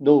2.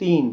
3.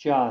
4.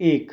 1.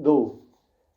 2.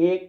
1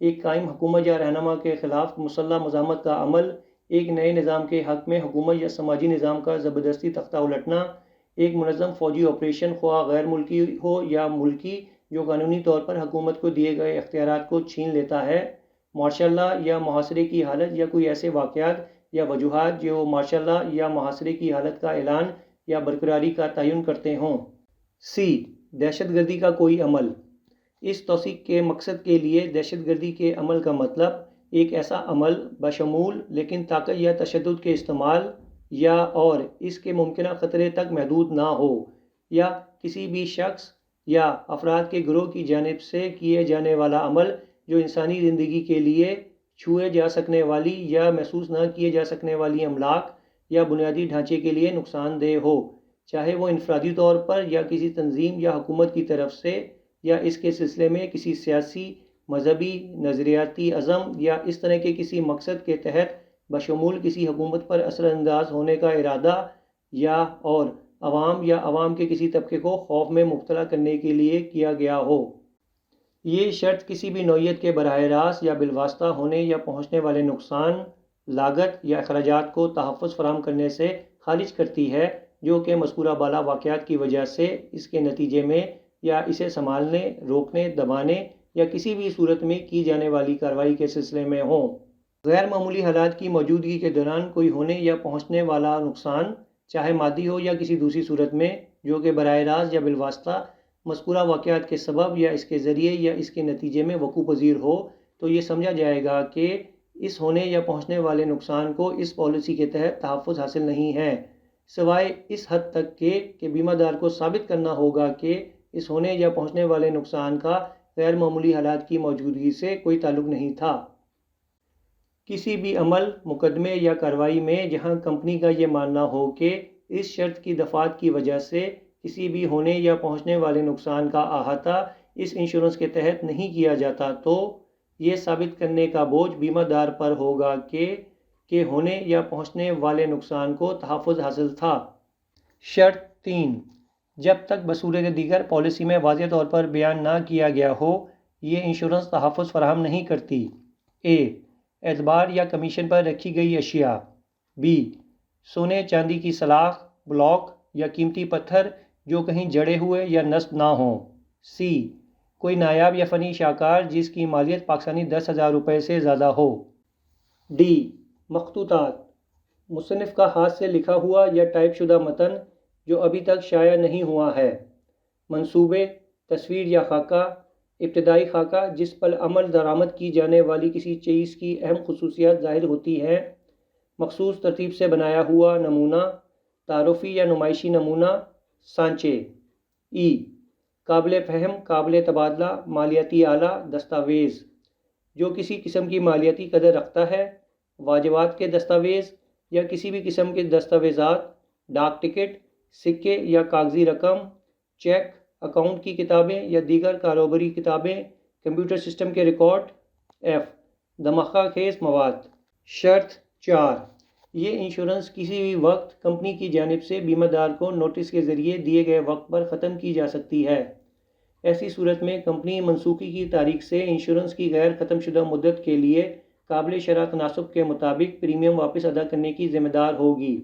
ایک قائم حکومت یا رہنما کے خلاف مسلح مزاحمت کا عمل، ایک نئے نظام کے حق میں حکومت یا سماجی نظام کا زبردستی تختہ الٹنا، ایک منظم فوجی آپریشن خواہ غیر ملکی ہو یا ملکی جو قانونی طور پر حکومت کو دیے گئے اختیارات کو چھین لیتا ہے، مارشل لا یا محاصرے کی حالت یا کوئی ایسے واقعات یا وجوہات جو مارشل لا یا محاصرے کی حالت کا اعلان یا برقراری کا تعین کرتے ہوں۔ سی، دہشت گردی کا کوئی عمل۔ اس توثیق کے مقصد کے لیے دہشت گردی کے عمل کا مطلب ایک ایسا عمل بشمول لیکن طاقت یا تشدد کے استعمال یا اور اس کے ممکنہ خطرے تک محدود نہ ہو، یا کسی بھی شخص یا افراد کے گروہ کی جانب سے کیے جانے والا عمل جو انسانی زندگی کے لیے چھوئے جا سکنے والی یا محسوس نہ کیے جا سکنے والی املاک یا بنیادی ڈھانچے کے لیے نقصان دہ ہو، چاہے وہ انفرادی طور پر یا کسی تنظیم یا حکومت کی طرف سے، یا اس کے سلسلے میں کسی سیاسی، مذہبی، نظریاتی عزم یا اس طرح کے کسی مقصد کے تحت بشمول کسی حکومت پر اثر انداز ہونے کا ارادہ، یا اور عوام یا عوام کے کسی طبقے کو خوف میں مبتلا کرنے کے لیے کیا گیا ہو۔ یہ شرط کسی بھی نوعیت کے براہ راست یا بالواسطہ ہونے یا پہنچنے والے نقصان، لاگت یا اخراجات کو تحفظ فراہم کرنے سے خارج کرتی ہے جو کہ مذکورہ بالا واقعات کی وجہ سے اس کے نتیجے میں یا اسے سنبھالنے، روکنے، دبانے یا کسی بھی صورت میں کی جانے والی کارروائی کے سلسلے میں ہوں۔ غیر معمولی حالات کی موجودگی کے دوران کوئی ہونے یا پہنچنے والا نقصان، چاہے مادی ہو یا کسی دوسری صورت میں، جو کہ براہ راست یا بالواسطہ مذکورہ واقعات کے سبب یا اس کے ذریعے یا اس کے نتیجے میں وقوع پذیر ہو، تو یہ سمجھا جائے گا کہ اس ہونے یا پہنچنے والے نقصان کو اس پالیسی کے تحت تحفظ حاصل نہیں ہے، سوائے اس حد تک کہ بیمہ دار کو ثابت کرنا ہوگا کہ اس ہونے یا پہنچنے والے نقصان کا غیر معمولی حالات کی موجودگی سے کوئی تعلق نہیں تھا۔ کسی بھی عمل، مقدمے یا کارروائی میں جہاں کمپنی کا یہ ماننا ہو کہ اس شرط کی دفعات کی وجہ سے کسی بھی ہونے یا پہنچنے والے نقصان کا احاطہ اس انشورنس کے تحت نہیں کیا جاتا، تو یہ ثابت کرنے کا بوجھ بیمہ دار پر ہوگا کہ ہونے یا پہنچنے والے نقصان کو تحفظ حاصل تھا۔ شرط 3، جب تک بصورت دیگر پالیسی میں واضح طور پر بیان نہ کیا گیا ہو، یہ انشورنس تحفظ فراہم نہیں کرتی۔ اے، اعتبار یا کمیشن پر رکھی گئی اشیاء۔ بی، سونے چاندی کی سلاخ، بلاک یا قیمتی پتھر جو کہیں جڑے ہوئے یا نصب نہ ہوں۔ سی، کوئی نایاب یا فنی شاہکار جس کی مالیت پاکستانی 10,000 روپے سے زیادہ ہو۔ ڈی، مخطوطات، مصنف کا ہاتھ سے لکھا ہوا یا ٹائپ شدہ متن جو ابھی تک شائع نہیں ہوا ہے۔ منصوبے، تصویر یا خاکہ، ابتدائی خاکہ جس پر عمل درآمد کی جانے والی کسی چیز کی اہم خصوصیات ظاہر ہوتی ہیں، مخصوص ترتیب سے بنایا ہوا نمونہ، تعارفی یا نمائشی نمونہ، سانچے۔ ای، قابل فہم، قابل تبادلہ مالیاتی آلہ، دستاویز جو کسی قسم کی مالیاتی قدر رکھتا ہے، واجبات کے دستاویز یا کسی بھی قسم کے دستاویزات، ڈاک ٹکٹ، سکے یا کاغذی رقم، چیک، اکاؤنٹ کی کتابیں یا دیگر کاروباری کتابیں، کمپیوٹر سسٹم کے ریکارڈ۔ ایف، دماغہ خیز مواد۔ شرط 4، یہ انشورنس کسی بھی وقت کمپنی کی جانب سے بیمہ دار کو نوٹس کے ذریعے دیے گئے وقت پر ختم کی جا سکتی ہے۔ ایسی صورت میں کمپنی منسوخی کی تاریخ سے انشورنس کی غیر ختم شدہ مدت کے لیے قابل شرح تناسب کے مطابق پریمیم واپس ادا کرنے کی ذمہ دار ہوگی۔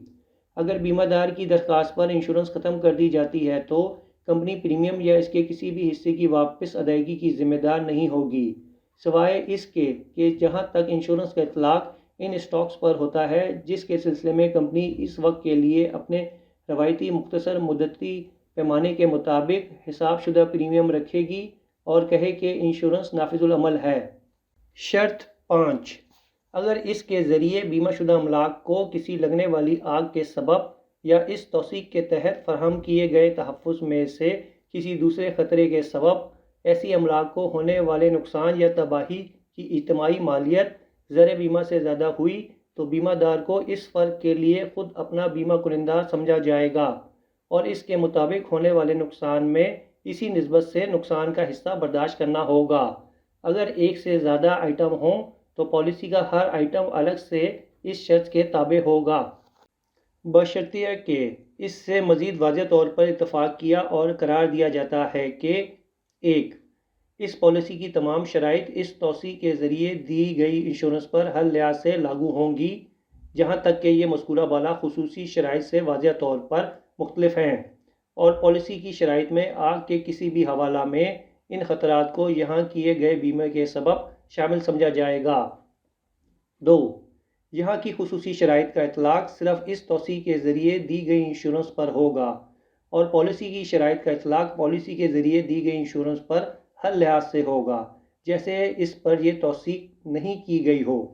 اگر بیمہ دار کی درخواست پر انشورنس ختم کر دی جاتی ہے تو کمپنی پریمیم یا اس کے کسی بھی حصے کی واپس ادائیگی کی ذمہ دار نہیں ہوگی، سوائے اس کے کہ جہاں تک انشورنس کا اطلاق ان اسٹاکس پر ہوتا ہے جس کے سلسلے میں کمپنی اس وقت کے لیے اپنے روایتی مختصر مدتی پیمانے کے مطابق حساب شدہ پریمیم رکھے گی اور کہے کہ انشورنس نافذ العمل ہے۔ شرط 5، اگر اس کے ذریعے بیمہ شدہ املاک کو کسی لگنے والی آگ کے سبب یا اس توثیق کے تحت فراہم کیے گئے تحفظ میں سے کسی دوسرے خطرے کے سبب ایسی املاک کو ہونے والے نقصان یا تباہی کی اجتماعی مالیت زر بیمہ سے زیادہ ہوئی تو بیمہ دار کو اس فرق کے لیے خود اپنا بیمہ کنندہ سمجھا جائے گا اور اس کے مطابق ہونے والے نقصان میں اسی نسبت سے نقصان کا حصہ برداشت کرنا ہوگا۔ اگر ایک سے زیادہ آئٹم ہوں تو پالیسی کا ہر آئٹم الگ سے اس شرط کے تابع ہوگا، بشرطیہ کہ اس سے مزید واضح طور پر اتفاق کیا اور قرار دیا جاتا ہے کہ 1، اس پالیسی کی تمام شرائط اس توسیع کے ذریعے دی گئی انشورنس پر ہر لحاظ سے لاگو ہوں گی، جہاں تک کہ یہ مذکورہ بالا خصوصی شرائط سے واضح طور پر مختلف ہیں، اور پالیسی کی شرائط میں آگ کے کسی بھی حوالہ میں ان خطرات کو یہاں کیے گئے بیمے کے سبب شامل سمجھا جائے گا۔ 2. یہاں کی خصوصی شرائط کا اطلاق صرف اس توسیع کے ذریعے دی گئی انشورنس پر ہوگا، اور پالیسی کی شرائط کا اطلاق پالیسی کے ذریعے دی گئی انشورنس پر ہر لحاظ سے ہوگا، جیسے اس پر یہ توثیق نہیں کی گئی ہو۔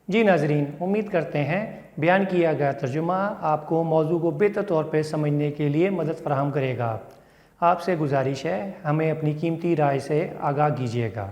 جی ناظرین، امید کرتے ہیں بیان کیا گیا ترجمہ آپ کو موضوع کو بہتر طور پہ سمجھنے کے لیے مدد فراہم کرے گا۔ آپ سے گزارش ہے ہمیں اپنی قیمتی رائے سے آگاہ کیجیے گا۔